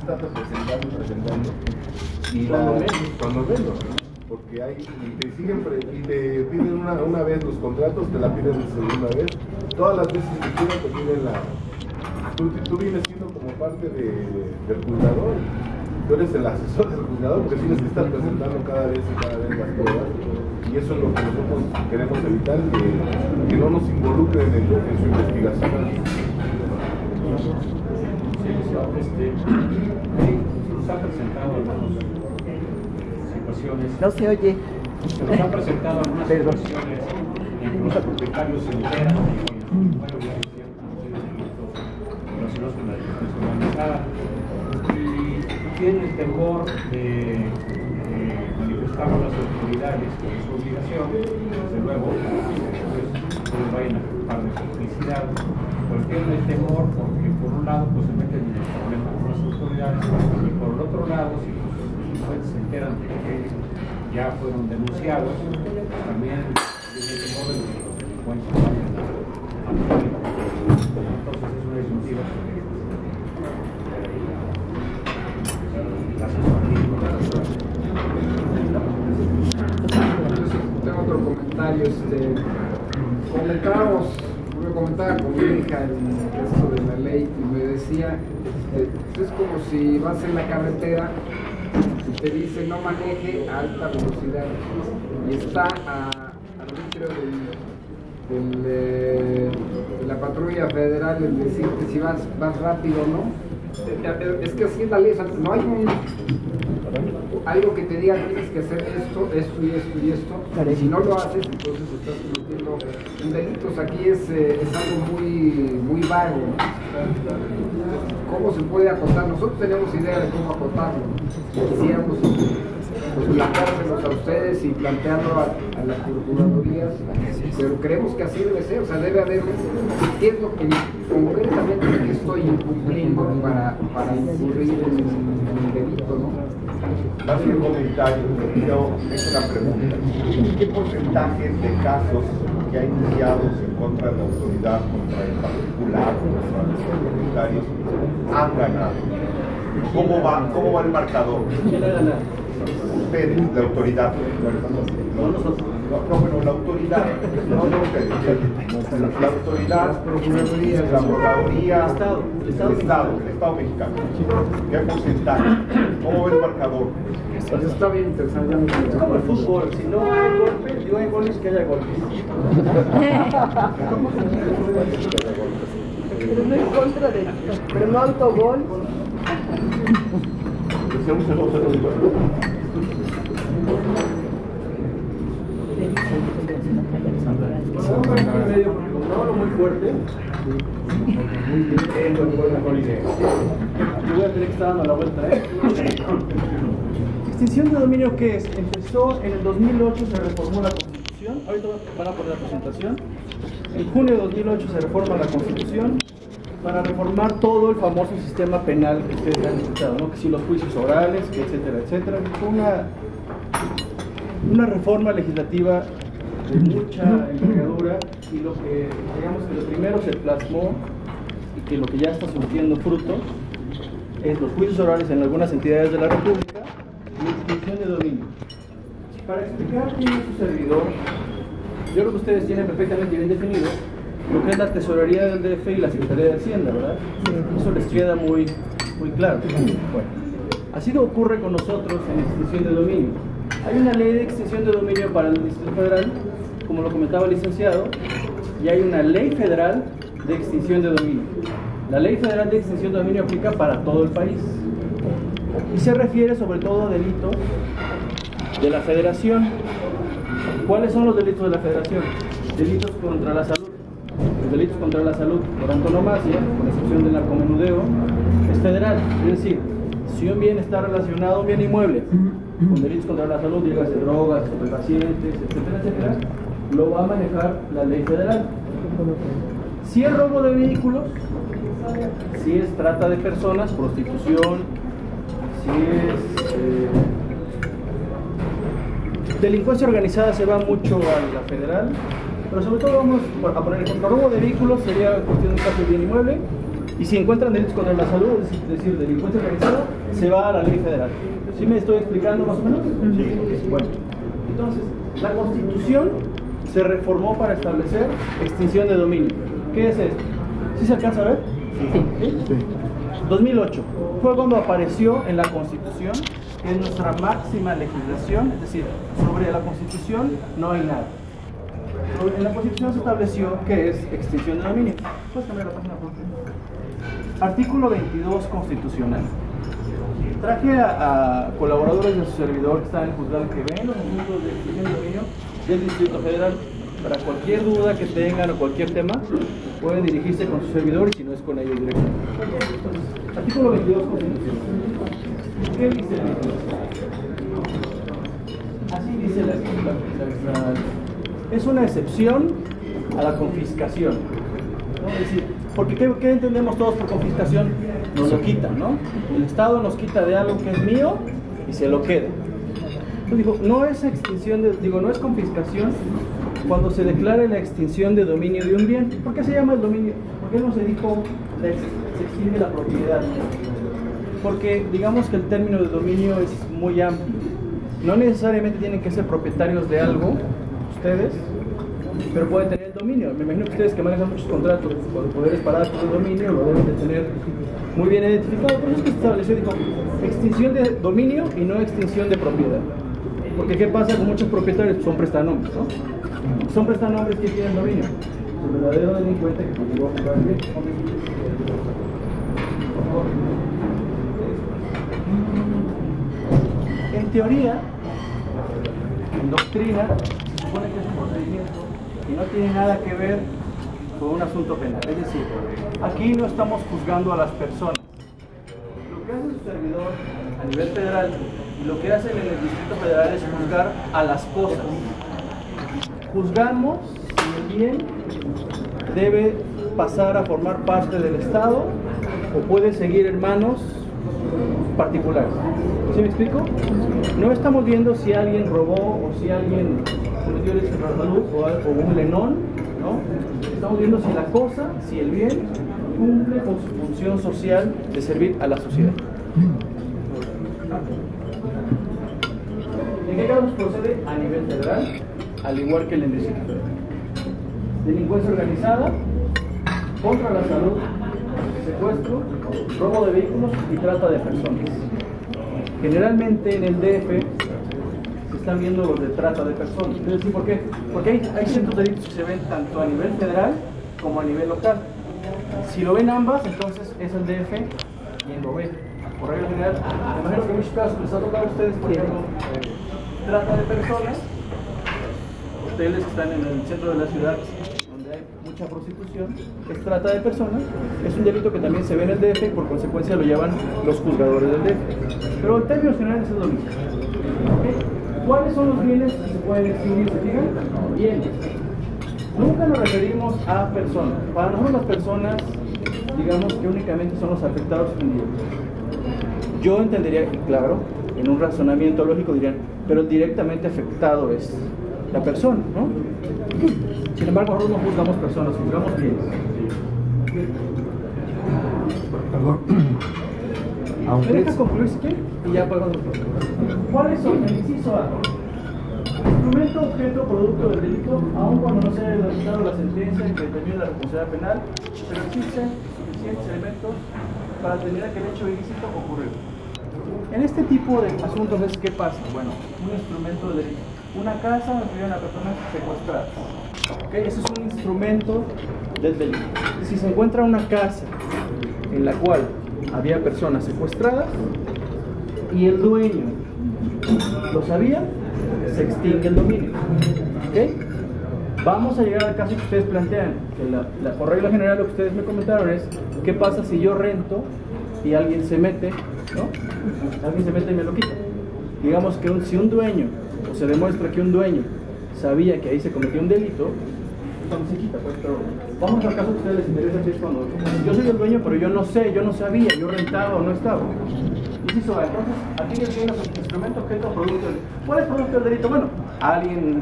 están presentando y cuando menos, porque hay y te siguen y te piden una vez los contratos, te la piden la segunda vez, todas las veces que quieran te piden tú vienes siendo como parte del juzgador, tú eres el asesor del juzgador porque tienes que estar presentando cada vez las pruebas, y eso es lo que nosotros queremos evitar, que no nos involucren en su investigación. Nos ha presentado algunas situaciones. No se oye. Se nos han presentado algunas situaciones en que los propietarios se enteran de que relacionados con la delincuencia organizada y tienen el temor de manifestar a las autoridades con su obligación, desde luego, pues no vayan a culpar de complicidad, pero tienen el temor porque por un lado pues se meten en el problema con las autoridades y por el otro lado si pues, se enteran de que ya fueron denunciados, también tienen el temor de que los delincuentes vayan a entonces es una disyuntiva. Tengo otro comentario. Comentaba con mi hija esto de la ley y me decía, es como si vas en la carretera y te dice no maneje a alta velocidad y está al arbitrio de la patrulla federal el decirte si vas rápido o no. Es que así es la ley, no hay algo que te diga tienes que hacer esto y esto y esto, y si no lo haces entonces estás cometiendo un delito. Aquí es algo muy vago, ¿no? ¿Cómo se puede acotar? Nosotros tenemos idea de cómo acotarlo, quisiéramos planteárselos a ustedes y plantearlo a las procuradurías, pero creemos que así debe ser, o sea, debe haber qué es lo que concretamente que estoy incumpliendo para incurrir en el delito, ¿no? Más que un comentario, yo tengo una pregunta. ¿Qué porcentaje de casos ya iniciados en contra de la autoridad, contra el particular, contra los propietarios, han ganado? ¿Cómo va el marcador? ¿Quién ha ganado? Ustedes, la autoridad. No nosotros. Bueno, la autoridad, no ustedes, la autoridad, la Procuraduría, el Estado mexicano. ¿Qué porcentaje? ¿Cómo ve el marcador? Está bien interesante. Es como el fútbol, si no hay golpes, si no hay goles, que haya golpes. Pero no en contra de, pero no autogol. No, muy fuerte. Yo voy a tener que estar dando la vuelta, Extinción de dominio, ¿qué es? Empezó en el 2008, se reformó la Constitución. Ahorita van a poner la presentación. En junio de 2008 se reforma la Constitución para reformar todo el famoso sistema penal que ustedes han escuchado, ¿no? Que si los juicios orales, que etcétera, etcétera. Fue una reforma legislativa de mucha envergadura y lo que, digamos que lo primero se plasmó y que lo que ya está surgiendo frutos es los juicios orales en algunas entidades de la República y la extinción de dominio. Para explicar quién es su servidor, yo creo que ustedes tienen perfectamente bien definido lo que es la tesorería del DF y la Secretaría de Hacienda, ¿verdad? Eso les queda muy claro. Bueno, así lo ocurre con nosotros en extinción de dominio. Hay una ley de extinción de dominio para el Distrito Federal, como lo comentaba el licenciado, y hay una ley federal de extinción de dominio. La ley federal de extinción de dominio aplica para todo el país y se refiere sobre todo a delitos de la federación. ¿Cuáles son los delitos de la federación? Delitos contra la salud. Los delitos contra la salud, por antonomasia, con excepción del narcomenudeo, es federal. Es decir, si un bien está relacionado a un bien inmueble con delitos contra la salud, dígase drogas, estupefacientes, etcétera, etcétera, lo va a manejar la ley federal. Si es robo de vehículos, si es trata de personas, prostitución, si es delincuencia organizada, se va mucho a la federal, pero sobre todo vamos a poner ejemplo. Robo de vehículos sería cuestión de caso de bien inmueble, Y si encuentran delitos contra la salud, es decir, delincuencia organizada, se va a la ley federal. ¿Sí me estoy explicando más o menos? Sí. Bueno, entonces, la Constitución se reformó para establecer extinción de dominio. ¿Qué es esto? ¿Sí se alcanza a ver? Sí. 2008 fue cuando apareció en la Constitución, que es nuestra máxima legislación, es decir, sobre la Constitución no hay nada. En la Constitución se estableció que es extinción de dominio. ¿Puedes cambiar la página, por favor? Artículo 22 constitucional. Traje a colaboradores de su servidor que están en el juzgado que ven los asuntos de extinción de dominio del Distrito Federal. Para cualquier duda que tengan o cualquier tema, pueden dirigirse con su servidor y si no es con ellos directamente. Entonces, artículo 22 constitucional. ¿Qué dice la ley? Así dice la es una excepción a la confiscación, ¿no? Es decir, porque ¿qué entendemos todos por confiscación? Nos lo quitan, ¿no? El Estado nos quita de algo que es mío y se lo queda. Entonces digo, no es extinción no es confiscación cuando se declare la extinción de dominio de un bien. ¿Por qué se llama el dominio? ¿Por qué no se dijo se extingue la propiedad? Porque digamos que el término de dominio es muy amplio. No necesariamente tienen que ser propietarios de algo ustedes, pero pueden tener el dominio. Me imagino que ustedes que manejan muchos contratos con poderes parados por el dominio lo deben de tener muy bien identificado. Por eso es que se estableció, dijo, extinción de dominio y no extinción de propiedad. Porque ¿qué pasa con muchos propietarios? Son prestanombres, ¿no? Son prestanombres que tienen dominio. El verdadero delincuente que conllevó a jugar bien. En teoría, en doctrina, se supone que es un procedimiento y no tiene nada que ver con un asunto penal. Es decir, aquí no estamos juzgando a las personas. Lo que hace su servidor a nivel federal y lo que hacen en el Distrito Federal es juzgar a las cosas. Juzgamos si el bien debe pasar a formar parte del Estado o puede seguir en manos particulares. ¿Sí me explico? No estamos viendo si alguien robó o si alguien cometió el delito de salud o un lenón, ¿no? Estamos viendo si la cosa, si el bien cumple con su función social de servir a la sociedad. ¿En qué casos procede a nivel federal? Al igual que el Distrito Federal. Delincuencia organizada, contra la salud, secuestro, robo de vehículos y trata de personas. Generalmente en el DF se están viendo los de trata de personas. Es decir, ¿por qué? Porque hay ciertos delitos que se ven tanto a nivel federal como a nivel local. Si lo ven ambas, entonces es el DF quien lo ve. Por regla general, me imagino que en muchos casos les ha tocado a ustedes, por ejemplo, trata de personas, hoteles que están en el centro de la ciudad donde hay mucha prostitución, es trata de personas, es un delito que también se ve en el DF y por consecuencia lo llevan los juzgadores del DF. Pero en términos generales es lo mismo. ¿Okay? ¿Cuáles son los bienes que se pueden extinguir? ¿Se fijan? Bienes. Nunca nos referimos a personas. Para nosotros las personas, digamos que únicamente son los afectados indirectos. Yo entendería, claro, en un razonamiento lógico dirían, pero el directamente afectado es la persona, ¿no? Sin embargo, nosotros no juzgamos personas, juzgamos bienes. Perdón. ¿Me deja concluir si quiere? Y ya podemos. ¿Cuáles son? El inciso A. Instrumento, objeto, producto del delito, aun cuando no se haya dictado la sentencia que determina la responsabilidad penal, pero existen suficientes elementos para determinar que el hecho ilícito ocurrió. En este tipo de asuntos, ¿qué pasa? Bueno, un instrumento de delito. Una casa donde vive una persona secuestrada. ¿Okay? Ese es un instrumento del delito. Si se encuentra una casa en la cual había personas secuestradas y el dueño lo sabía, se extingue el dominio. ¿Okay? Vamos a llegar al caso que ustedes plantean, que por regla general lo que ustedes me comentaron es ¿qué pasa si yo rento y alguien se mete, ¿no? Alguien se mete y me lo quita. Digamos que si un dueño, o se demuestra que un dueño sabía que ahí se cometió un delito, no se quita, pues, pero vamos al caso que a ustedes les interesa, que es cuando yo soy el dueño, pero yo no sé, yo no sabía, yo rentaba o no estaba. Inciso A, entonces, aquí ya tiene los instrumentos, objeto, producto del delito. ¿Cuál es el producto del delito? Bueno, alguien